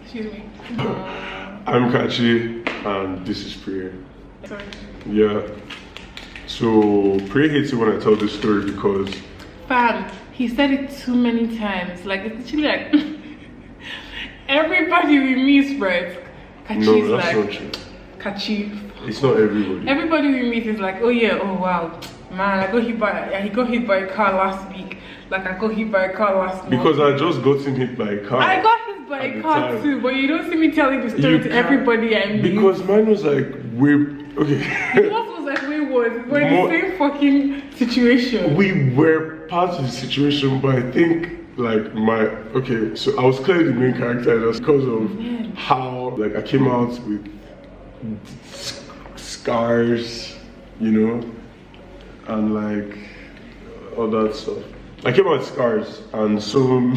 Excuse me. I'm Kachi, and this is Priya. Sorry. Yeah. So Priya hates it when I tell this story because Fam, he said it too many times. Like it's literally like everybody we meet, right? Kachi's no, that's like not true. Kachi. It's not everybody. Everybody we meet is like, oh yeah, oh wow, man, he got hit by a car last week. Like I got hit by a car last month. Because I just got hit by a car. I got hit by a car too, but you don't see me telling the story to everybody I meet. Because mine was like way okay. Yours was like way worse. We're in the same fucking situation. We were part of the situation, but I think like so I was clearly the main character just because of how like I came out with scars, you know, and like all that stuff. I came out with scars, and so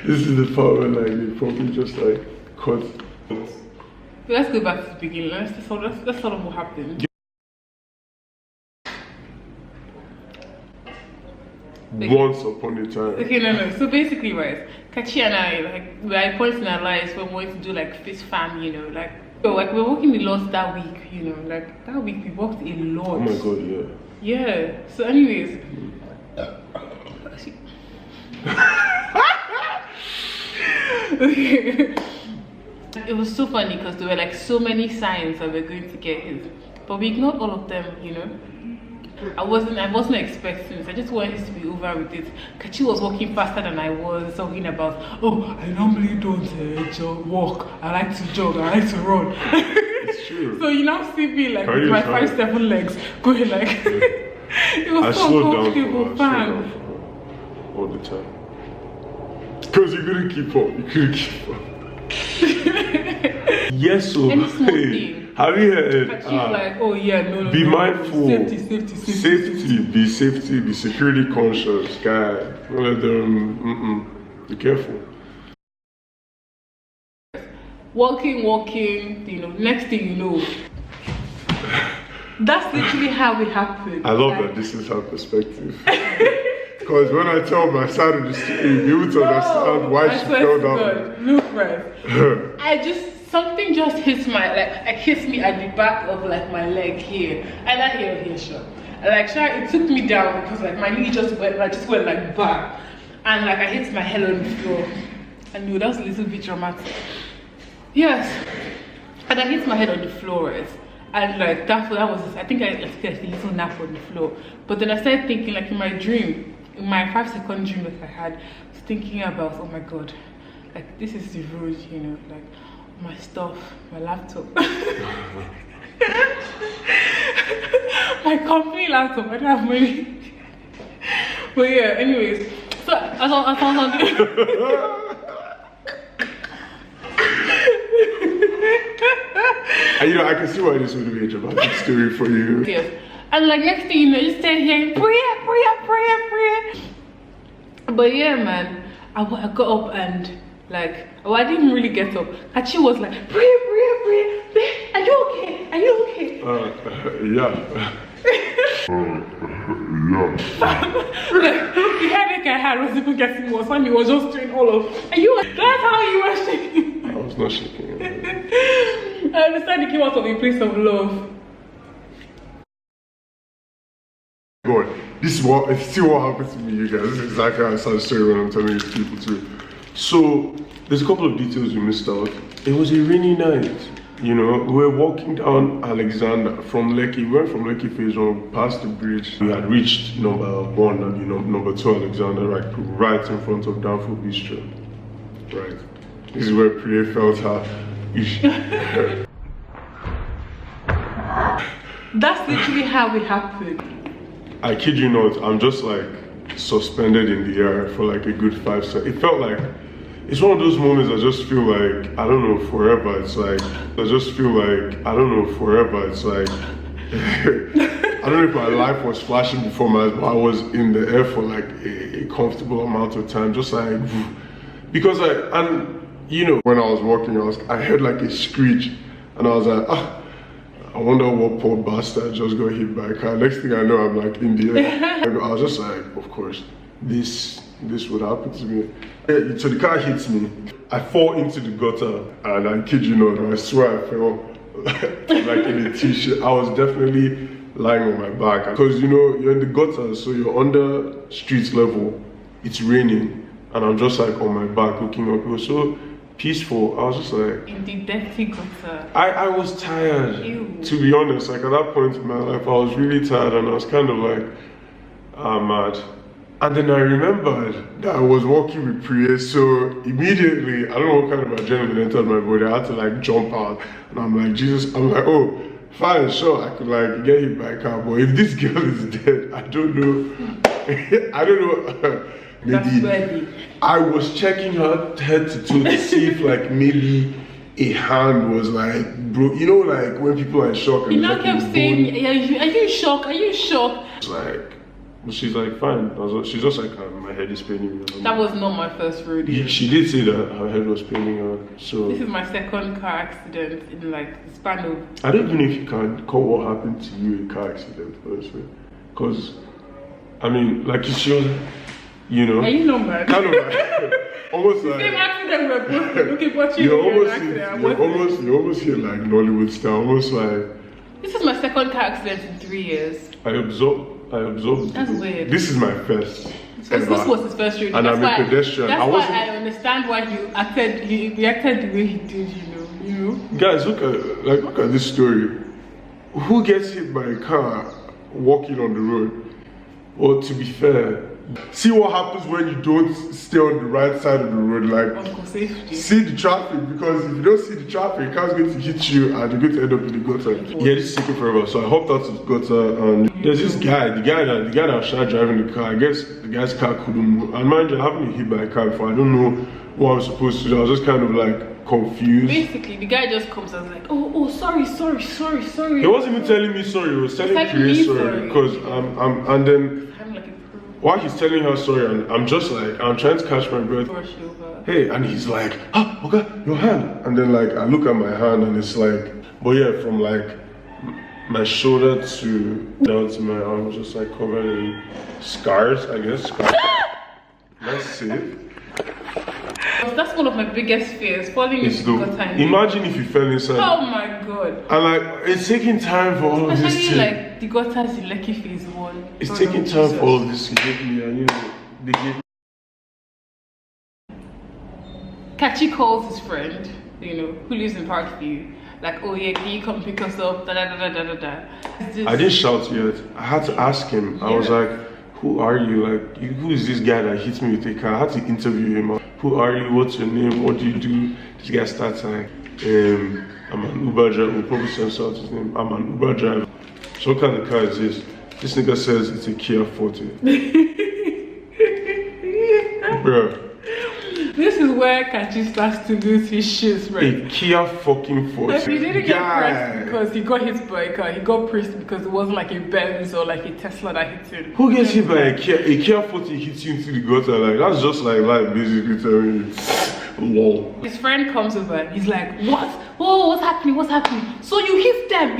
this is the part where like they probably just like cut. Let's go back to the beginning. Let's sort of what happened. Once upon a time. Okay, no. So basically, right, Kachi and I, like, we're at points in our lives when we wanted to do like fist fam, you know, like, so like we're walking a lot that week, you know, like that week we walked a lot. Oh my god, yeah. Yeah. So, anyways. Okay. It was so funny because there were like so many signs that we're going to get hit, but we ignored all of them, you know. I wasn't expecting this. I just wanted it to be over with it. Kachi was walking faster than I was, talking about, oh, I normally don't walk. I like to jog. I like to run. It's true. So you now see me like with my 5'7" legs going like. It was so comfortable, fam. All the time. Because you couldn't keep up. Yes, so hey, have you heard? She's like, oh yeah, no. Be mindful. Safety. Be security conscious, guy. Let them. Be careful. Walking, you know, next thing you know. That's literally how it happened. I love that this is her perspective. Because when I tell my side of the story, you'll be able to understand why she fell down. Look, right. Something just hits my, like hits me at the back of like my leg here. Either here or here, sure. And like, it took me down because like my knee just went like back. And like I hit my head on the floor. I knew that was a little bit dramatic. Yes. And I hit my head on the floor, right? And like that was, I think I took a little nap on the floor. But then I started thinking, like in my dream, in my 5-second dream that I had, I was thinking about, oh my god, like this is the road, you know, like my stuff, my laptop, my company laptop. I don't have money. But yeah, anyways, so I was on and you know, I can see why this would be a dramatic story for you. Yes. And like next thing you know, you stay here, prayer. But yeah, man, I got up and like, well, I didn't really get up. And she was like, prayer. Are you okay? Yeah. Like, the headache I had was even getting worse when he was just doing all of. And you, that's how you were shaking. I was not shaking. I understand you came out of a place of love. God, this is what happened to me, you guys. This is exactly how I start the story when I'm telling people too. So there's a couple of details we missed out. It was a rainy night. You know, we were walking down Alexander from Lekki. We went from Lekki Phase 1 past the bridge. We had reached number 1 and you know number 2 Alexander, right in front of Downfall Bistro. Right. This is where Priya felt her. That's literally how it happened. I kid you not, I'm just like suspended in the air for like a good 5 seconds. It felt like, it's one of those moments I just feel like, I don't know, forever. It's like, I just feel like, I don't know, forever. It's like, I don't know if my life was flashing before my eyes, but I was in the air for like a comfortable amount of time. Just like, Because when I was walking, I heard like a screech, and I was like, I wonder what poor bastard just got hit by a car. Next thing I know, I'm like in the air. I was just like, of course, this would happen to me. So the car hits me. I fall into the gutter, and I kid you not, I swear I fell like in a t-shirt. I was definitely lying on my back, because you're in the gutter, so you're under street level. It's raining, and I'm just like on my back looking up. It was so peaceful. I was just like in the dirty gutter. I was tired. Ew. To be honest. Like at that point in my life, I was really tired, and I was kind of like, mad. And then I remembered that I was walking with Priya, so immediately, I don't know what kind of adrenaline entered my body. I had to like jump out, and I'm like, Jesus, I'm like, oh, fine, sure, I could like get hit by a car, but if this girl is dead, I don't know. I don't know. Maybe I was checking her head to toe to see if like maybe a hand was like, bro, like when people are in shock. You now kept saying, are you in shock? Are you in shock? It's like, she's like, fine. She's just like, my head is paining me. That was not my first rodeo. She did say that her head was paining her. So this is my second car accident in like the span of. I don't even know if you can call what happened to you a car accident, honestly. Because, I mean, like she was, Are you not mad? Kind of like, almost like. Same accident we're both looking watching. You almost hear like Nollywood style, almost like. This is my second car accident in 3 years. I absorbed. That's weird. This is my first. So this was his first rodeo. And I'm a pedestrian. That's why I understand why he reacted the way he did, you know. Guys, look at this story. Who gets hit by a car walking on the road? Well, to be fair, see what happens when you don't stay on the right side of the road, like see the traffic, because if you don't see the traffic, the car's going to hit you and you're going to end up in the gutter. Yeah, this is taking forever. So I hopped out of the gutter, and there's this guy, the guy that was driving the car. I guess the guy's car couldn't move. And mind you, I haven't been hit by a car before. I don't know what I'm supposed to do. I was just kind of like confused. Basically, the guy just comes and is like, oh, sorry. He wasn't even telling me sorry. He was telling me sorry, because and then. While he's telling her sorry, and I'm just like, I'm trying to catch my breath. Hey, and he's like, okay, your hand. And then like, I look at my hand, and it's like, but yeah, from like my shoulder to down to my arm was just like covered in scars, I guess. Let's see. That's one of my biggest fears, falling into the gutter. Imagine if you fell inside. Oh my god. And like, it's taking time for all of this. Especially like the gutters in Lekki phase 1. It's taking time for all of this to give me, and they give. Kachi calls his friend, who lives in Parkview. Like, oh yeah, can you come pick us up? I didn't shout yet. I had to ask him. I was like, who are you? Like, who is this guy that hits me with a car? I had to interview him. Who are you? What's your name? What do you do? This guy starts like, I'm an Uber driver. We'll probably censor out his name. I'm an Uber driver. So what kind of car is this? This nigga says it's a Kia Forte. Bruh. This is where Kachi starts to lose his shit, right? A Kia fucking Forte. He didn't get pressed because he got hit by a car. He got pressed because it wasn't like a Benz or like a Tesla that hit him. Who gets hit by a Kia? A Kia Forte hits you into the gutter. Like, that's just like life, basically telling you. Lol. His friend comes over and he's like, what? Oh, what's happening? So you hit them.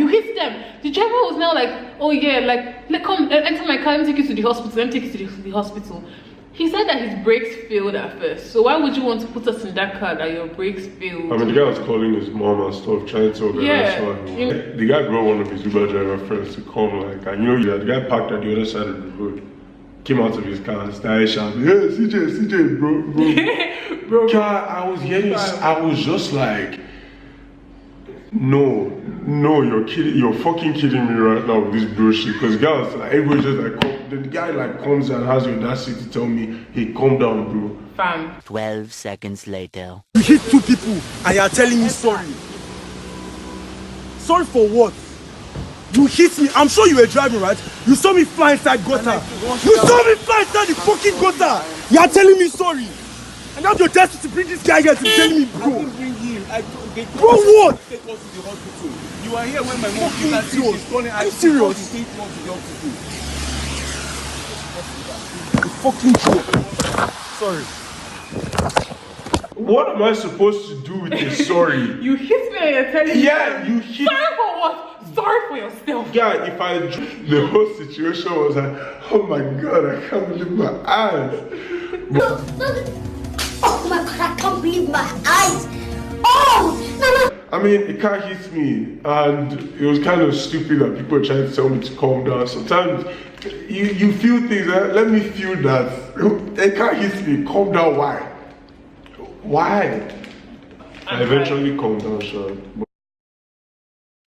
The driver was now like, oh yeah, like, come, enter my car, let me take you to the hospital. He said that his brakes failed at first. So why would you want to put us in that car that your brakes failed? I mean, the guy was calling his mom and stuff, trying to organize one. The guy brought one of his Uber driver friends to come, like, and the guy parked at the other side of the road. Came out of his car and started shouting, yeah, CJ, bro. Bro. God, I was hearing, I was just like, no, you're fucking kidding me right now with this bullshit. Because guys, like, everybody just like, the guy like comes and has the audacity to tell me, hey, calm down, bro. Fam. 12 seconds later. You hit 2 people and you're telling me sorry. Sorry for what? You hit me. I'm sure you were driving, right? You saw me fly inside gutter. You saw me fly inside the fucking gutter. You're telling me sorry. And now you're desperate to bring this guy here to tell me, bro. I didn't bring him. Bro, what? Take us to the hospital. You are here when my mom came and she's calling. Are you serious? Take us to the hospital. You fucking joke. Sorry. What am I supposed to do with this? Sorry. You hit me and you're telling me. Yeah, you hit. Sorry for what? Sorry for yourself. Yeah, if I the whole situation was like, oh my god, I can't believe my eyes. Oh my god, I can't believe my eyes. Oh, no. I mean, it can't hit me, and it was kind of stupid that people were trying to tell me to calm down. Sometimes you feel things. Let me feel that. It can't hit me. Calm down. Why? I eventually calmed down, Sean.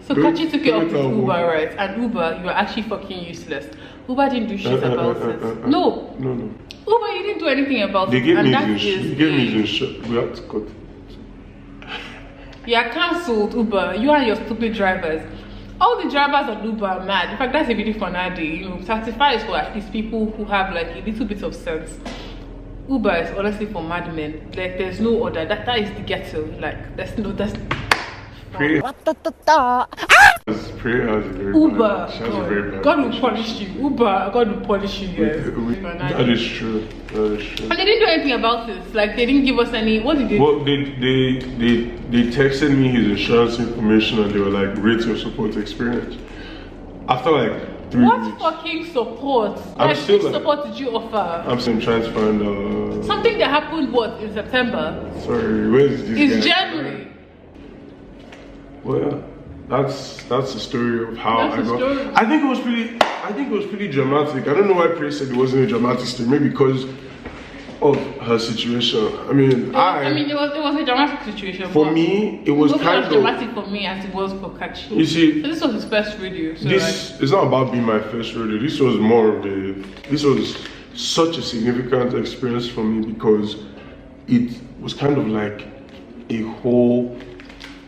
So Kachi took it up with Uber, right? And Uber, you were actually fucking useless. Uber didn't do shit about it. No. Uber, you didn't do anything about They it. gave And me that this. is They gave me this shit. We have to cut it. You are cancelled, Uber. You and your stupid drivers. All the drivers on Uber are mad. In fact, that's a video for Nadi. You know, certified is for at least people who have like a little bit of sense. Uber is honestly for madmen. Like there's no order. That is the ghetto. Like that's Prayer has a very Uber. bad. She has a very bad. God will punish you. Uber, God will punish you guys. That is true. That is true. And they didn't do anything about this. Like they didn't give us any. What did they? Well, they texted me his insurance information and they were like, rate your support experience. After like 3 What weeks. fucking support? I'm Like still which like- support did you offer? I'm still trying to find Something that happened what in September? sorry, where's this It's guy? January. Well, yeah, that's the story of how That's I the got. story. I think it was pretty dramatic. I don't know why Praise said it wasn't a dramatic story. Maybe because of her situation. I mean, It was a dramatic situation. for but me, it was not kind as of. dramatic for me as it was for Kachi. You see, So this was his first radio. So this is not about being my first rodeo. This was more of this was such a significant experience for me because it was kind of like a whole,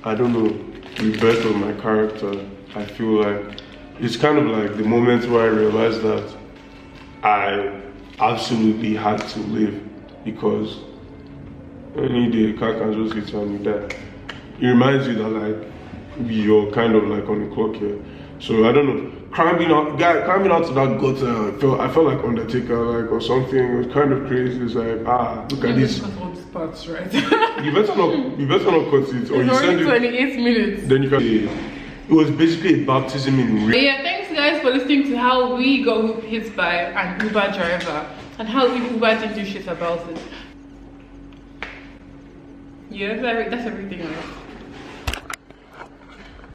I don't know, rebirth of my character. I feel like it's kind of like the moment where I realized that I absolutely had to live because any day a car can just hit you and you die. It reminds you that like you're kind of like on the clock here. So I don't know, climbing out to that gutter, I felt like Undertaker, like or something. It was kind of crazy. It's like look at this. all these parts, right? You better not cut it, or It's you send already it. 28 minutes. Then you can. It was basically a baptism in But yeah, thanks guys for listening to how we got hit by an Uber driver and how Uber didn't do shit about it. Yeah, that's everything else.